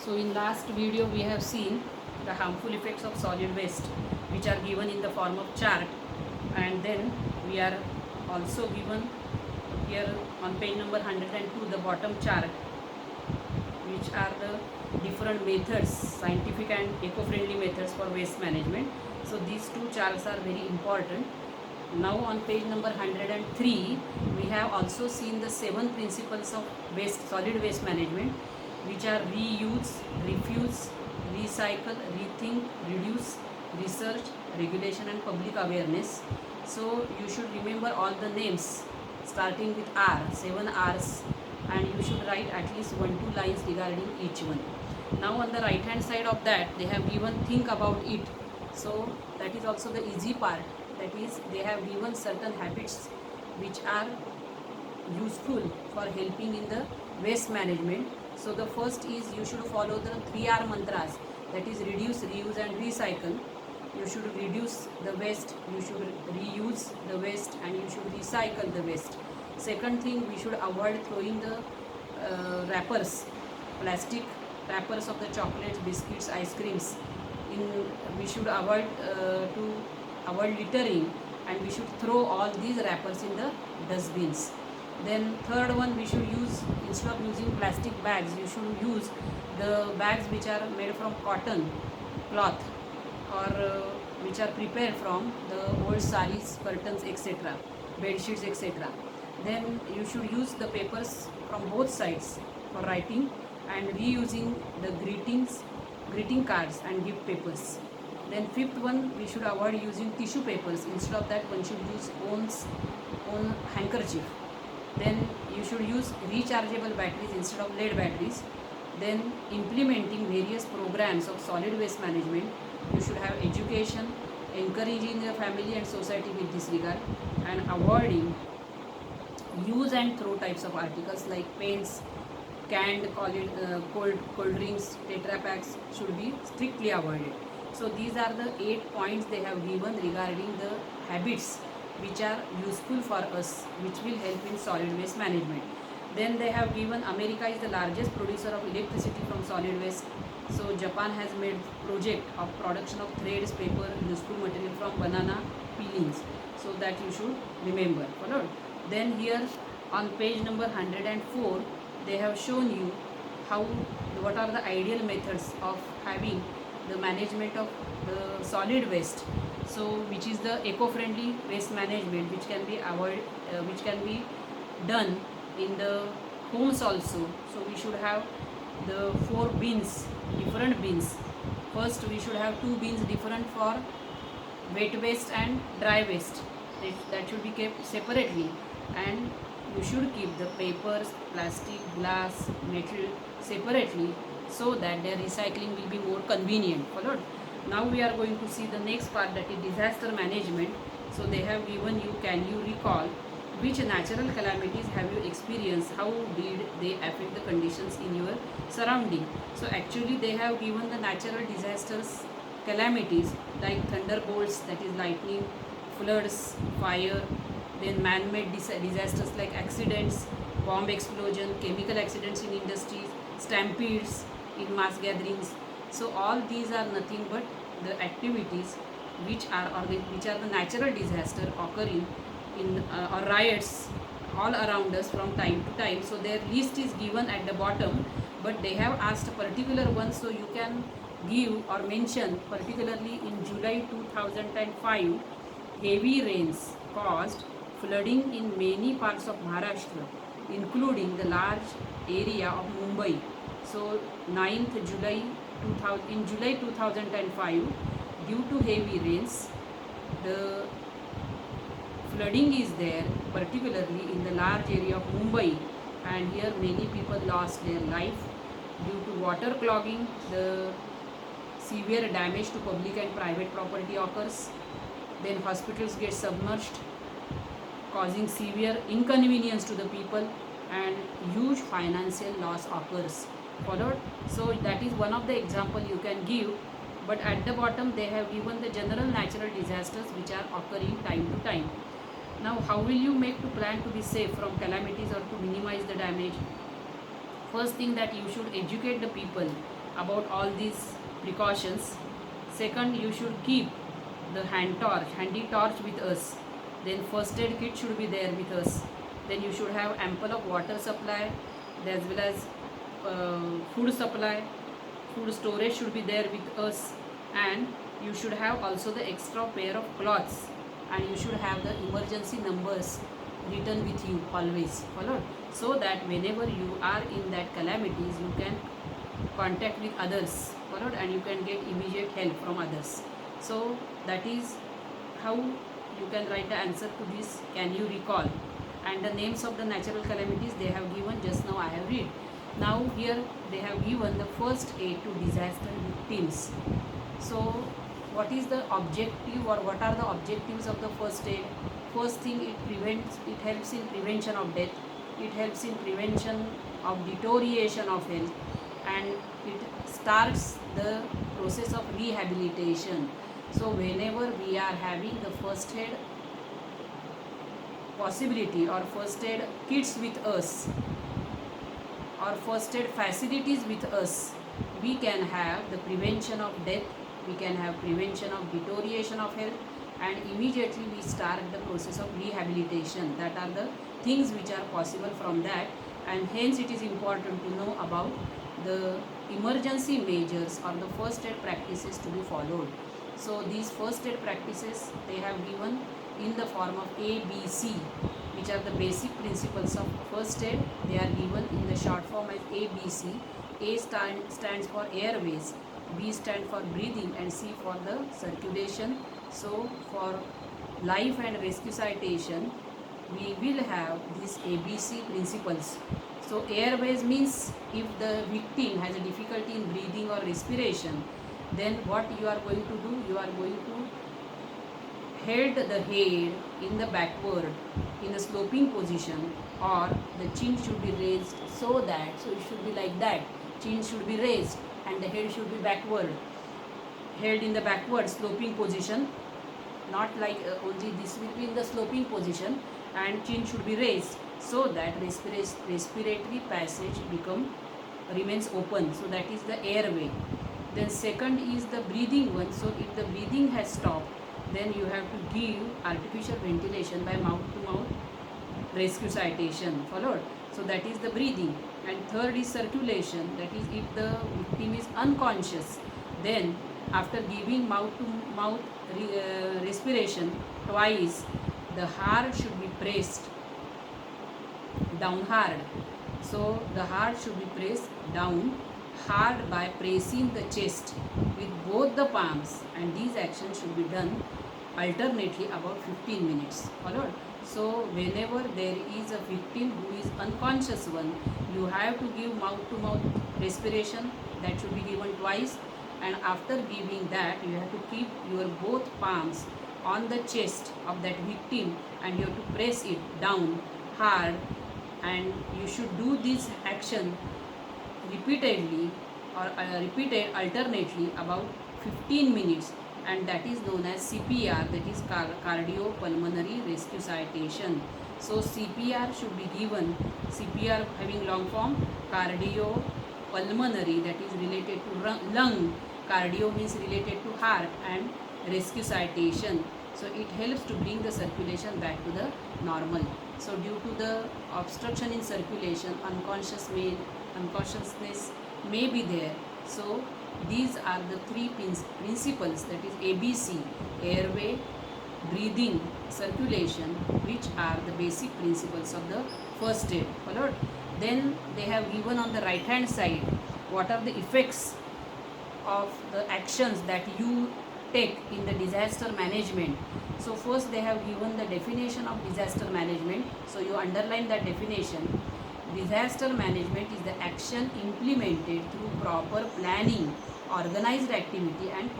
So in last video we have seen the harmful effects of solid waste which are given in the form of chart, and then we are also given here on page number 102 the bottom chart which are the different methods, scientific and eco-friendly methods for waste management. So these two charts are very important. Now on page number 103 we have also seen the 7 principles of solid waste management, which are reuse, refuse, recycle, rethink, reduce, research, regulation and public awareness. So you should remember all the names starting with R, 7 R's, and you should write at least 1-2 lines regarding each one. Now on the right hand side of that they have given think about it. So that is also the easy part, that is they have given certain habits which are useful for helping in the waste management. So the first is you should follow the 3R mantras, that is reduce, reuse and recycle. You should reduce the waste, you should reuse the waste and you should recycle the waste. Second thing, we should avoid throwing the wrappers, plastic wrappers of the chocolates, biscuits, ice creams. We should avoid to avoid littering, and we should throw all these wrappers in the dustbins. Then third one, we should use, instead of using plastic bags, you should use the bags which are made from cotton cloth, or which are prepared from the old saris, curtains, etc., bed sheets, etc. Then you should use the papers from both sides for writing, and reusing the greeting cards and gift papers. Then fifth one, we should avoid using tissue papers. Instead of that, one should use own handkerchief. Then you should use rechargeable batteries instead of lead batteries. Then implementing various programs of solid waste management. You should have education, encouraging the family and society with this regard, and avoiding use and throw types of articles like paints, canned cold drinks, tetra packs should be strictly avoided. So these are the 8 points they have given regarding the habits which are useful for us, which will help in solid waste management. Then they have given America is the largest producer of electricity from solid waste. So Japan has made project of production of threads, paper, useful material from banana peelings. So that you should remember. Followed. Then here on page number 104 they have shown you what are the ideal methods of having the management of the solid waste. So which is the eco-friendly waste management, which can be done in the homes also. So we should have the 4 bins, different bins. First we should have 2 bins different for wet waste and dry waste. That should be kept separately, and you should keep the papers, plastic, glass, metal separately, so that their recycling will be more convenient. Followed. Now we are going to see the next part, that is disaster management. So they have given you, can you recall which natural calamities have you experienced, how did they affect the conditions in your surrounding. So actually they have given the natural disasters, calamities like thunderbolts, that is lightning, floods, fire, then man-made disasters like accidents, bomb explosion, chemical accidents in industries, stampedes in mass gatherings. So all these are nothing but the activities which are the natural disaster occurring in or riots all around us from time to time. So their list is given at the bottom, but they have asked a particular one, so you can give or mention particularly in July 2005 heavy rains caused flooding in many parts of Maharashtra, including the large area of Mumbai. So 9th July 2000, in July 2005, due to heavy rains, the flooding is there, particularly in the large area of Mumbai, and here many people lost their life due to water clogging. The severe damage to public and private property occurs. Then hospitals get submerged, causing severe inconvenience to the people, and huge financial loss occurs. Followed. So that is one of the example you can give, but at the bottom they have given the general natural disasters which are occurring time to time. Now how will you make to plan to be safe from calamities or to minimize the damage? First thing, that you should educate the people about all these precautions. Second, you should keep the handy torch with us. Then first aid kit should be there with us. Then you should have ample of water supply as well as food supply. Food storage should be there with us, and you should have also the extra pair of cloths, and you should have the emergency numbers written with you always, followed, so that whenever you are in that calamities you can contact with others, followed, and you can get immediate help from others. So that is how you can write the answer to this. Can you recall? And the names of the natural calamities they have given just now I have read. Now here they have given the first aid to disaster victims. So what is the objective, or what are the objectives of the first aid? First thing, it helps in prevention of death, it helps in prevention of deterioration of health, and it starts the process of rehabilitation. So whenever we are having the first aid possibility or first aid kits with us or first aid facilities with us, we can have the prevention of death, we can have prevention of deterioration of health, and immediately we start the process of rehabilitation. That are the things which are possible from that, and hence it is important to know about the emergency measures or the first aid practices to be followed. So these first aid practices they have given in the form of ABC, which are the basic principles of first aid. They are given in the short form as ABC. A stands for airways, B stands for breathing, and C for the circulation. So for life and rescue citation, we will have these ABC principles. So airways means if the victim has a difficulty in breathing or respiration, then what you are going to do? You are going to hold the head in the backward in a sloping position, or the chin should be raised so it should be like that. Chin should be raised and the head should be backward, held in the backward sloping position, not like only this will be in the sloping position, and chin should be raised so that respiratory passage remains open. So that is the airway. Then second is the breathing one. So if the breathing has stopped, then you have to give artificial ventilation by mouth to mouth rescue citation, followed. So that is the breathing. And third is circulation. That is if the victim is unconscious, then after giving mouth to mouth respiration twice, the heart should be pressed down hard. So the heart should be pressed down hard by pressing the chest with both the palms, and these actions should be done alternately about 15 minutes, followed. So whenever there is a victim who is unconscious one, you have to give mouth to mouth respiration, that should be given twice, and after giving that you have to keep your both palms on the chest of that victim and you have to press it down hard, and you should do this action repeatedly or repeated alternately about 15 minutes, and that is known as CPR, that is cardiopulmonary resuscitation. So CPR should be given, CPR having long form cardiopulmonary, that is related to lung, cardio means related to heart, and resuscitation. So it helps to bring the circulation back to the normal. So due to the obstruction in circulation, unconsciousness may be there. So these are the three principles, that is ABC, airway, breathing, circulation, which are the basic principles of the first aid, followed. Then they have given on the right hand side what are the effects of the actions that you take in the disaster management. So first they have given the definition of disaster management. So you underline that definition. Disaster management is the action implemented through proper planning, organized activity, and